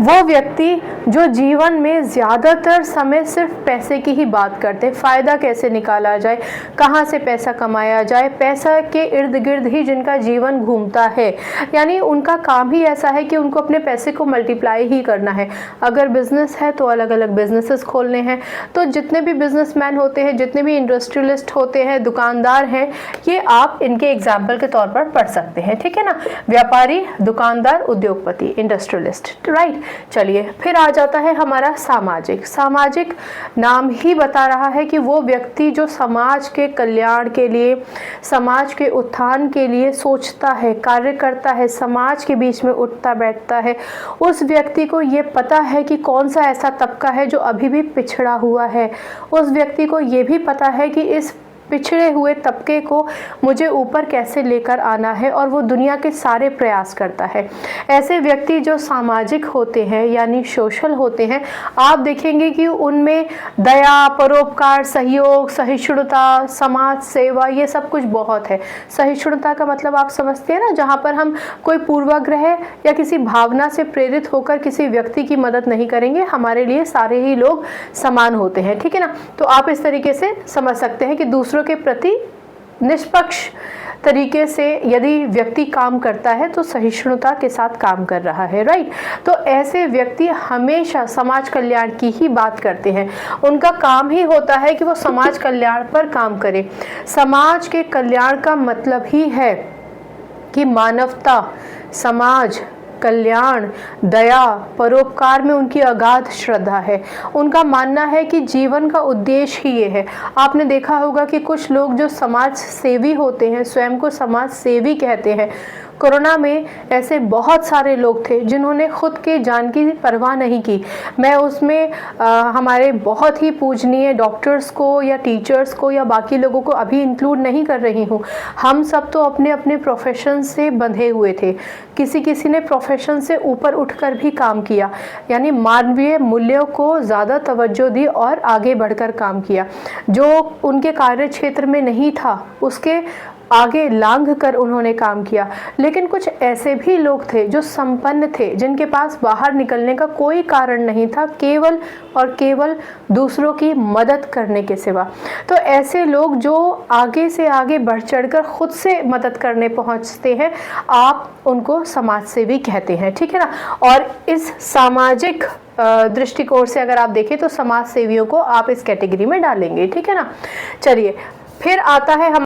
वो व्यक्ति जो जीवन में ज़्यादातर समय सिर्फ पैसे की ही बात करते हैं, फ़ायदा कैसे निकाला जाए, कहाँ से पैसा कमाया जाए, पैसा के इर्द गिर्द ही जिनका जीवन घूमता है। यानी उनका काम ही ऐसा है कि उनको अपने पैसे को मल्टीप्लाई ही करना है। अगर बिजनेस है तो अलग अलग बिजनेसेस खोलने हैं। तो जितने भी बिजनेसमैन होते हैं, जितने भी इंडस्ट्रियलिस्ट होते हैं, दुकानदार हैं, ये आप इनके एग्जाम्पल के तौर पर पढ़ सकते हैं। ठीक है ना, व्यापारी, दुकानदार, उद्योगपति, इंडस्ट्रियलिस्ट, राइट। चलिए फिर आ जाता है हमारा सामाजिक। सामाजिक नाम ही बता रहा है कि वो व्यक्ति जो समाज के कल्याण के लिए, समाज के उत्थान के लिए सोचता है, कार्य करता है, समाज के बीच में उठता बैठता है। उस व्यक्ति को ये पता है कि कौन सा ऐसा तबका है जो अभी भी पिछड़ा हुआ है। उस व्यक्ति को ये भी पता है कि इस पिछड़े हुए तबके को मुझे ऊपर कैसे लेकर आना है, और वो दुनिया के सारे प्रयास करता है। ऐसे व्यक्ति जो सामाजिक होते हैं यानी सोशल होते हैं, आप देखेंगे कि उनमें दया, परोपकार, सहयोग, सहिष्णुता, समाज सेवा, ये सब कुछ बहुत है। सहिष्णुता का मतलब आप समझते हैं ना, जहाँ पर हम कोई पूर्वाग्रह या किसी भावना से प्रेरित होकर किसी व्यक्ति की मदद नहीं करेंगे, हमारे लिए सारे ही लोग समान होते हैं। ठीक है ना, तो आप इस तरीके से समझ सकते हैं कि दूसरों के प्रति निष्पक्ष तरीके से यदि व्यक्ति काम करता है तो सहिष्णुता के साथ काम कर रहा है, राइट। तो ऐसे व्यक्ति हमेशा समाज कल्याण की ही बात करते हैं। उनका काम ही होता है कि वो समाज कल्याण पर काम करें। समाज के कल्याण का मतलब ही है कि मानवता, समाज कल्याण, दया, परोपकार में उनकी अगाध श्रद्धा है। उनका मानना है कि जीवन का उद्देश्य ही ये है। आपने देखा होगा कि कुछ लोग जो समाज सेवी होते हैं, स्वयं को समाज सेवी कहते हैं। कोरोना में ऐसे बहुत सारे लोग थे जिन्होंने खुद के जान की परवाह नहीं की। मैं उसमें हमारे बहुत ही पूजनीय डॉक्टर्स को या टीचर्स को या बाकी लोगों को अभी इंक्लूड नहीं कर रही हूँ। हम सब तो अपने अपने प्रोफेशन से बंधे हुए थे। किसी ने प्रोफेशन से ऊपर उठकर भी काम किया, यानी मानवीय मूल्यों को ज़्यादा तवज्जो दी और आगे बढ़कर काम किया। जो उनके कार्य क्षेत्र में नहीं था उसके आगे लांघ कर उन्होंने काम किया। लेकिन कुछ ऐसे भी लोग थे जो संपन्न थे, जिनके पास बाहर निकलने का कोई कारण नहीं था, केवल और केवल दूसरों की मदद करने के सिवा। तो ऐसे लोग जो आगे से आगे बढ़ चढ़कर खुद से मदद करने पहुंचते हैं, आप उनको समाज सेवी कहते हैं। ठीक है ना, और इस सामाजिक दृष्टिकोण से अगर आप देखें तो समाज सेवियों को आप इस कैटेगरी में डालेंगे। ठीक है ना, चलिए फिर आता है हम